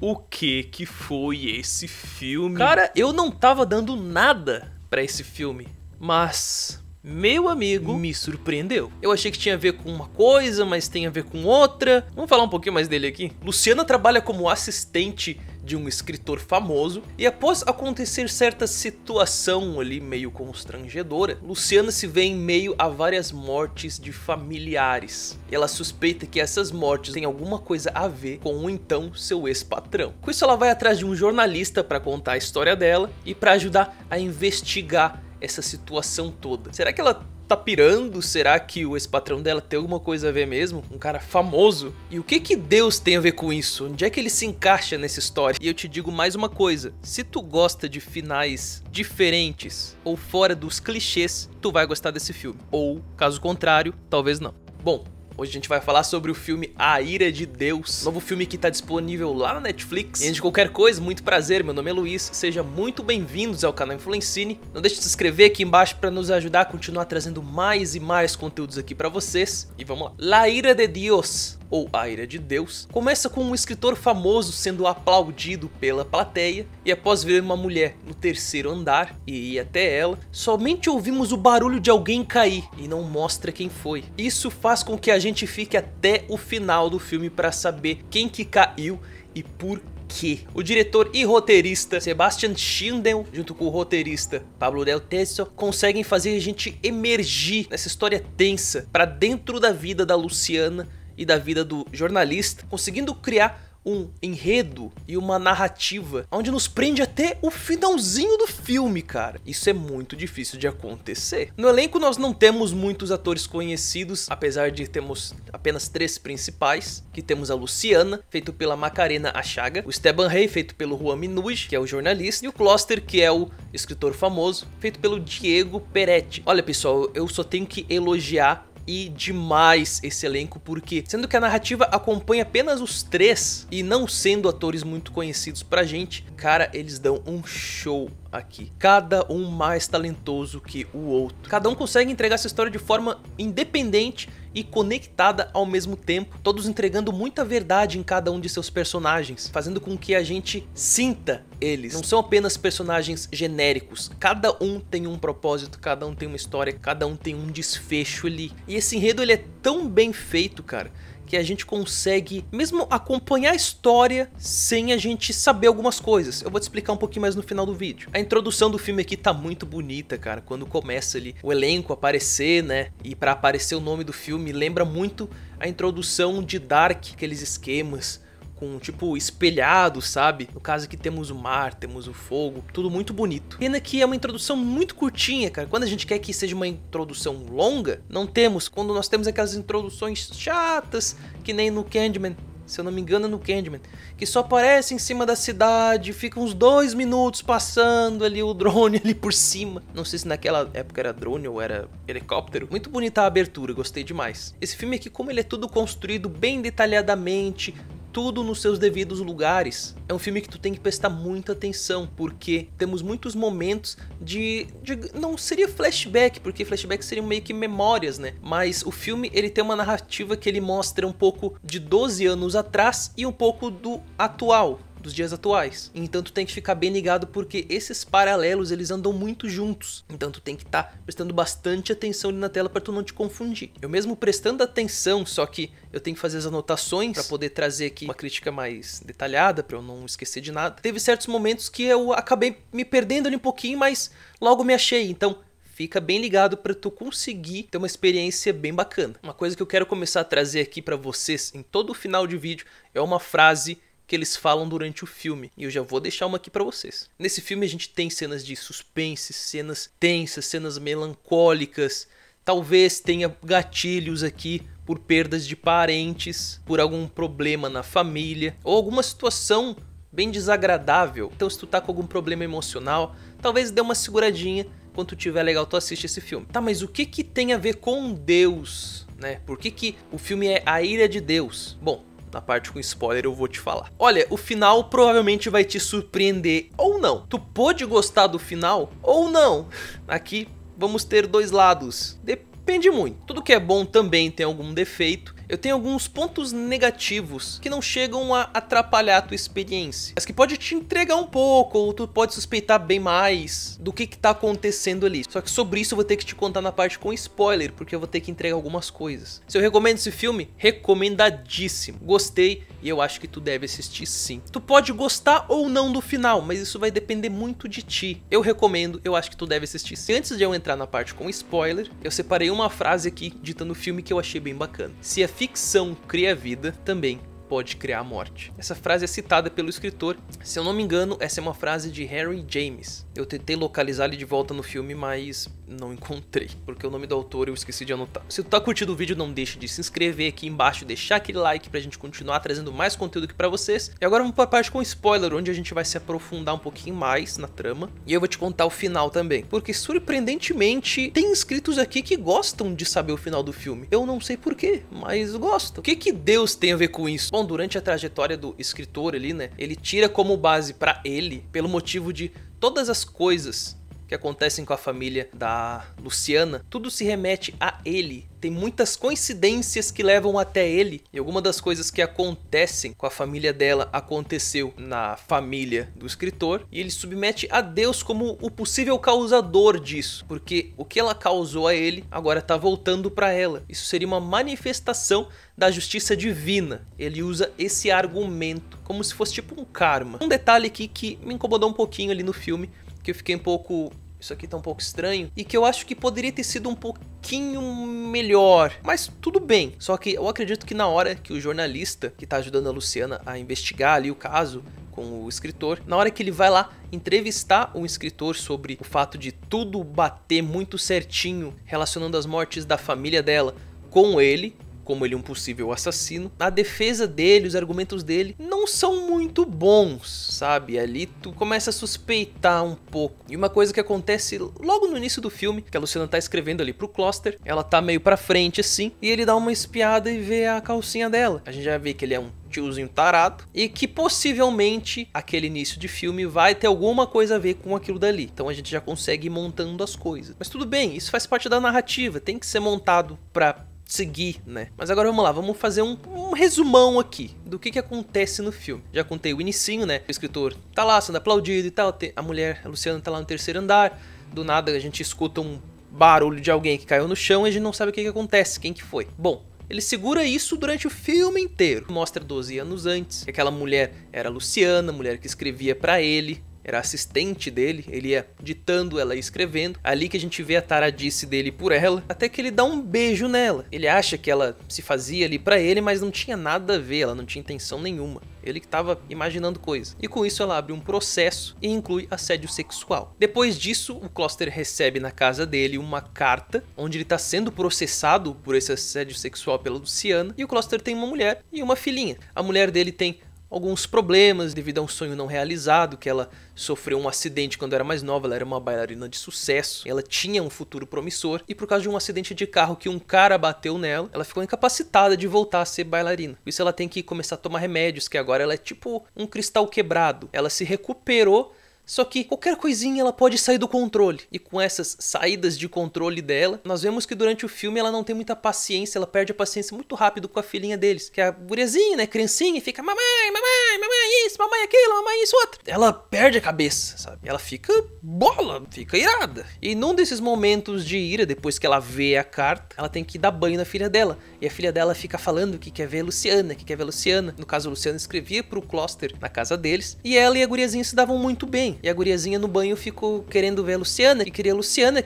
o que foi esse filme? Cara, eu não tava dando nada pra esse filme, mas meu amigo me surpreendeu. Eu achei que tinha a ver com uma coisa, mas tem a ver com outra. Vamos falar um pouquinho mais dele aqui. Luciana trabalha como assistente de um escritor famoso e após acontecer certa situação ali meio constrangedora, Luciana se vê em meio a várias mortes de familiares. E ela suspeita que essas mortes têm alguma coisa a ver com o então seu ex-patrão. Com isso ela vai atrás de um jornalista para contar a história dela e para ajudar a investigar essa situação toda. Será que ela tá pirando? Será que o ex-patrão dela tem alguma coisa a ver mesmo? Um cara famoso? E o que Deus tem a ver com isso? Onde é que ele se encaixa nessa história? E eu te digo mais uma coisa. Se tu gosta de finais diferentes ou fora dos clichês, tu vai gostar desse filme. Ou, caso contrário, talvez não. Bom, hoje a gente vai falar sobre o filme A Ira de Deus, novo filme que está disponível lá na Netflix. E antes de qualquer coisa, muito prazer, meu nome é Luiz, sejam muito bem-vindos ao canal Influencine. Não deixe de se inscrever aqui embaixo para nos ajudar a continuar trazendo mais e mais conteúdos aqui para vocês. E vamos lá. La Ira de Dios, ou A Ira de Deus, começa com um escritor famoso sendo aplaudido pela plateia e após ver uma mulher no terceiro andar e ir até ela, somente ouvimos o barulho de alguém cair e não mostra quem foi. Isso faz com que a gente fique até o final do filme para saber quem que caiu e por quê. O diretor e roteirista Sebastian Schindel, junto com o roteirista Pablo Del Teixeira, conseguem fazer a gente emergir nessa história tensa para dentro da vida da Luciana e da vida do jornalista, conseguindo criar um enredo e uma narrativa onde nos prende até o finalzinho do filme, cara. Isso é muito difícil de acontecer. No elenco nós não temos muitos atores conhecidos, apesar de termos apenas 3 principais, que temos a Luciana, feito pela Macarena Achaga, o Esteban Rey, feito pelo Juan Minuj, que é o jornalista, e o Kloster, que é o escritor famoso, feito pelo Diego Peretti. Olha, pessoal, eu só tenho que elogiar e demais esse elenco, porque sendo que a narrativa acompanha apenas os 3 e não sendo atores muito conhecidos pra gente, cara, eles dão um show aqui. Cada um mais talentoso que o outro. Cada um consegue entregar essa história de forma independente e conectada ao mesmo tempo, todos entregando muita verdade em cada um de seus personagens, fazendo com que a gente sinta eles. Não são apenas personagens genéricos, cada um tem um propósito, cada um tem uma história, cada um tem um desfecho ali. E esse enredo ele é tão bem feito, cara, que a gente consegue mesmo acompanhar a história sem a gente saber algumas coisas. Eu vou te explicar um pouquinho mais no final do vídeo. A introdução do filme aqui tá muito bonita, cara. Quando começa ali o elenco aparecer, né? E pra aparecer o nome do filme, lembra muito a introdução de Dark, aqueles esquemas com tipo espelhado, sabe? No caso aqui temos o mar, temos o fogo, tudo muito bonito. Pena que é uma introdução muito curtinha, cara. Quando a gente quer que seja uma introdução longa, não temos. Quando nós temos aquelas introduções chatas, que nem no Candyman, se eu não me engano é no Candyman, que só aparece em cima da cidade, fica uns 2 minutos passando ali o drone ali por cima. Não sei se naquela época era drone ou era helicóptero. Muito bonita a abertura, gostei demais. Esse filme aqui, como ele é tudo construído bem detalhadamente, tudo nos seus devidos lugares. É um filme que tu tem que prestar muita atenção, porque temos muitos momentos de não seria flashback, porque flashback seriam meio que memórias, né? Mas o filme, ele tem uma narrativa que ele mostra um pouco de 12 anos atrás e um pouco do atual, dos dias atuais. Então tu tem que ficar bem ligado, porque esses paralelos eles andam muito juntos. Então tu tem que estar prestando bastante atenção ali na tela para tu não te confundir. Eu mesmo prestando atenção, só que eu tenho que fazer as anotações para poder trazer aqui uma crítica mais detalhada, para eu não esquecer de nada. Teve certos momentos que eu acabei me perdendo ali um pouquinho, mas logo me achei. Então fica bem ligado para tu conseguir ter uma experiência bem bacana. Uma coisa que eu quero começar a trazer aqui para vocês em todo o final de vídeo é uma frase que eles falam durante o filme, e eu já vou deixar uma aqui pra vocês. Nesse filme a gente tem cenas de suspense, cenas tensas, cenas melancólicas, talvez tenha gatilhos aqui por perdas de parentes, por algum problema na família, ou alguma situação bem desagradável. Então se tu tá com algum problema emocional, talvez dê uma seguradinha. Quando tu tiver legal, tu assiste esse filme. Tá, mas o que que tem a ver com Deus, né? Por que que o filme é A Ira de Deus? Bom, na parte com spoiler eu vou te falar. Olha, o final provavelmente vai te surpreender ou não. Tu pode gostar do final ou não. Aqui vamos ter 2 lados. Depende muito. Tudo que é bom também tem algum defeito. eu tenho alguns pontos negativos que não chegam a atrapalhar a tua experiência, mas que pode te entregar um pouco, ou tu pode suspeitar bem mais do que tá acontecendo ali. Só que sobre isso eu vou ter que te contar na parte com spoiler, porque eu vou ter que entregar algumas coisas. Se eu recomendo esse filme, recomendadíssimo. Gostei e eu acho que tu deve assistir sim. Tu pode gostar ou não do final, mas isso vai depender muito de ti. Eu recomendo, eu acho que tu deve assistir sim. Antes de eu entrar na parte com spoiler, eu separei uma frase aqui ditando o filme que eu achei bem bacana. Se a ficção cria vida, também pode criar a morte. Essa frase é citada pelo escritor. Se eu não me engano, essa é uma frase de Henry James. Eu tentei localizar ele de volta no filme, mas não encontrei, porque o nome do autor eu esqueci de anotar. Se tu tá curtindo o vídeo, não deixe de se inscrever aqui embaixo, deixar aquele like pra gente continuar trazendo mais conteúdo aqui pra vocês. E agora vamos pra parte com spoiler, onde a gente vai se aprofundar um pouquinho mais na trama. E eu vou te contar o final também, porque surpreendentemente tem inscritos aqui que gostam de saber o final do filme. Eu não sei porquê, mas gosto. O que Deus tem a ver com isso? Bom, durante a trajetória do escritor ali, né, ele tira como base pra ele, pelo motivo de todas as coisas que acontecem com a família da Luciana, tudo se remete a ele. Tem muitas coincidências que levam até ele, e alguma das coisas que acontecem com a família dela aconteceu na família do escritor, e ele submete a Deus como o possível causador disso, porque o que ela causou a ele agora tá voltando para ela. Isso seria uma manifestação da justiça divina. Ele usa esse argumento como se fosse tipo um karma. Um detalhe aqui que me incomodou um pouquinho ali no filme, que eu fiquei um pouco... Isso aqui tá um pouco estranho, e que eu acho que poderia ter sido um pouquinho melhor, mas tudo bem. Só que eu acredito que na hora que o jornalista que tá ajudando a Luciana a investigar ali o caso com o escritor, na hora que ele vai lá entrevistar o escritor sobre o fato de tudo bater muito certinho, relacionando as mortes da família dela com ele, como ele é um possível assassino, a defesa dele, os argumentos dele não são muito bons, sabe? Ali tu começa a suspeitar um pouco. E uma coisa que acontece logo no início do filme, que a Luciana tá escrevendo ali pro Closter, ela tá meio pra frente assim, e ele dá uma espiada e vê a calcinha dela. A gente já vê que ele é um tiozinho tarado, e que possivelmente aquele início de filme vai ter alguma coisa a ver com aquilo dali. Então a gente já consegue ir montando as coisas. Mas tudo bem, isso faz parte da narrativa, tem que ser montado pra seguir, né? Mas agora vamos lá, vamos fazer um resumão aqui do que acontece no filme. Já contei o inicinho, né? O escritor tá lá sendo aplaudido e tal, a mulher, a Luciana, tá lá no terceiro andar, do nada a gente escuta um barulho de alguém que caiu no chão e a gente não sabe o que acontece, quem que foi. Bom, ele segura isso durante o filme inteiro. Mostra 12 anos antes, que aquela mulher era a Luciana, a mulher que escrevia pra ele, era assistente dele, ele ia ditando, ela ia escrevendo. Ali que a gente vê a taradice dele por ela, até que ele dá um beijo nela. Ele acha que ela se fazia ali pra ele, mas não tinha nada a ver, ela não tinha intenção nenhuma. Ele que tava imaginando coisa. E com isso ela abre um processo e inclui assédio sexual. Depois disso, o Closter recebe na casa dele uma carta, onde ele tá sendo processado por esse assédio sexual pela Luciana. E o Closter tem uma mulher e uma filhinha. A mulher dele tem alguns problemas devido a um sonho não realizado, que ela sofreu um acidente quando era mais nova, ela era uma bailarina de sucesso, ela tinha um futuro promissor, e por causa de um acidente de carro que um cara bateu nela, ela ficou incapacitada de voltar a ser bailarina. Por isso ela tem que começar a tomar remédios, que agora ela é tipo um cristal quebrado. Ela se recuperou, só que qualquer coisinha ela pode sair do controle. E com essas saídas de controle dela, nós vemos que durante o filme ela não tem muita paciência, ela perde a paciência muito rápido com a filhinha deles, que é a guriazinha, né, criancinha, e fica mamãe, mamãe, mamãe isso, mamãe aquilo, mamãe isso, outro. Ela perde a cabeça, sabe? Ela fica bola, fica irada. E num desses momentos de ira, depois que ela vê a carta, ela tem que dar banho na filha dela. E a filha dela fica falando que quer ver a Luciana, que quer ver a Luciana. No caso, a Luciana escrevia pro Closter na casa deles, e ela e a guriazinha se davam muito bem. E a guriazinha no banho ficou querendo ver a Luciana, e queria a Luciana,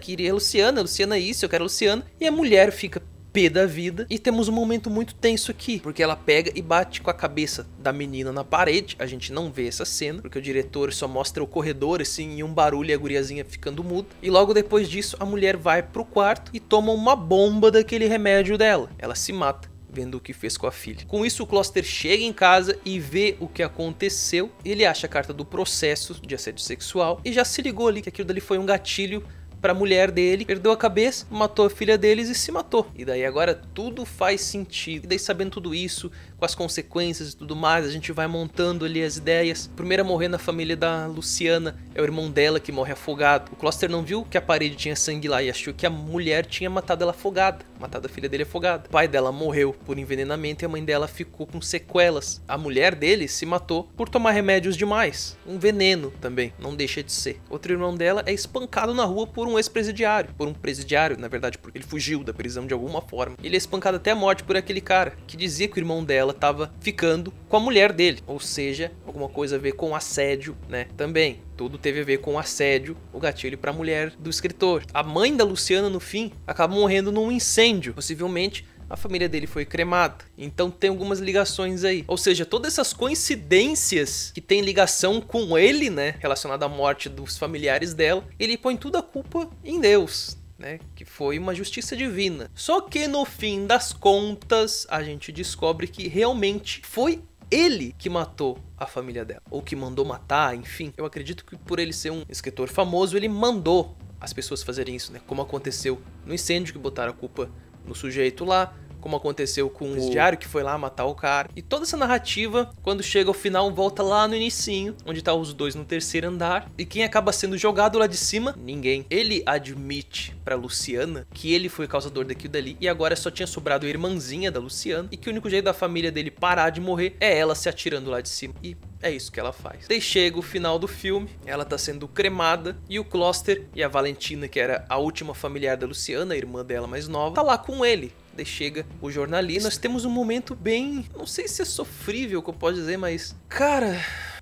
Luciana isso, eu quero a Luciana. E a mulher fica pé da vida, e temos um momento muito tenso aqui, porque ela pega e bate com a cabeça da menina na parede. A gente não vê essa cena, porque o diretor só mostra o corredor assim, e um barulho e a guriazinha ficando muda. E logo depois disso, a mulher vai pro quarto e toma uma bomba daquele remédio dela. Ela se mata vendo o que fez com a filha. Com isso, o Closter chega em casa e vê o que aconteceu. Ele acha a carta do processo de assédio sexual e já se ligou ali que aquilo dali foi um gatilho pra mulher dele, perdeu a cabeça, matou a filha deles e se matou. E daí agora tudo faz sentido. E daí sabendo tudo isso, com as consequências e tudo mais, a gente vai montando ali as ideias. O primeiro a morrer na família da Luciana é o irmão dela, que morre afogado. O Closter não viu que a parede tinha sangue lá e achou que a mulher tinha matado ela afogada, matado a filha dele afogada. O pai dela morreu por envenenamento e a mãe dela ficou com sequelas. A mulher dele se matou por tomar remédios demais. Um veneno também, não deixa de ser. Outro irmão dela é espancado na rua por um ex-presidiário. Por um presidiário, na verdade, porque ele fugiu da prisão de alguma forma. Ele é espancado até a morte por aquele cara, que dizia que o irmão dela tava ficando com a mulher dele. Ou seja, alguma coisa a ver com assédio, né? Também. Tudo teve a ver com assédio, o gatilho pra mulher do escritor. A mãe da Luciana, no fim, acaba morrendo num incêndio. Possivelmente, a família dele foi cremada. Então tem algumas ligações aí. Ou seja, todas essas coincidências que tem ligação com ele, né? Relacionada à morte dos familiares dela, ele põe tudo a culpa em Deus, né? Que foi uma justiça divina. Só que no fim das contas, a gente descobre que realmente foi ele que matou a família dela, ou que mandou matar, enfim. Eu acredito que por ele ser um escritor famoso, ele mandou as pessoas fazerem isso, né? Como aconteceu no incêndio, que botaram a culpa no sujeito lá, como aconteceu com o presidiário que foi lá matar o cara. E toda essa narrativa, quando chega ao final, volta lá no inicinho, onde tá os dois no terceiro andar. E quem acaba sendo jogado lá de cima? Ninguém. Ele admite pra Luciana que ele foi o causador daquilo dali, e agora só tinha sobrado a irmãzinha da Luciana, e que o único jeito da família dele parar de morrer é ela se atirando lá de cima. E é isso que ela faz. Daí chega o final do filme, ela tá sendo cremada, e o Closter e a Valentina, que era a última familiar da Luciana, a irmã dela mais nova, tá lá com ele. Daí chega o jornalista. Nós temos um momento bem, não sei se é sofrível que eu posso dizer, mas, cara,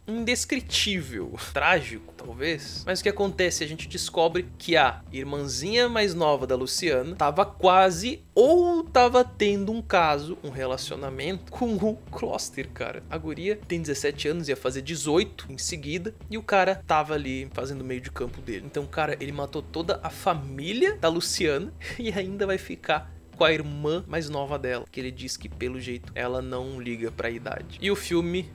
indescritível, trágico talvez. Mas o que acontece? A gente descobre que a irmãzinha mais nova da Luciana tava quase ou tava tendo um caso, um relacionamento com o Closter, cara. A guria tem 17 anos, ia fazer 18 em seguida, e o cara tava ali fazendo meio de campo dele. Então, cara, ele matou toda a família da Luciana e ainda vai ficar com a irmã mais nova dela, que ele diz que pelo jeito ela não liga pra idade. E o filme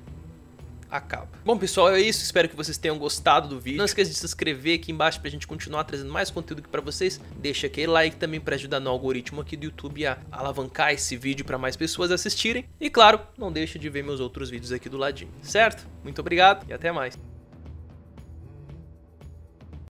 acaba. Bom, pessoal, é isso. Espero que vocês tenham gostado do vídeo. Não esqueça de se inscrever aqui embaixo pra gente continuar trazendo mais conteúdo aqui pra vocês. Deixa aquele like também pra ajudar no algoritmo aqui do YouTube a alavancar esse vídeo pra mais pessoas assistirem. E claro, não deixe de ver meus outros vídeos aqui do ladinho, certo? Muito obrigado e até mais.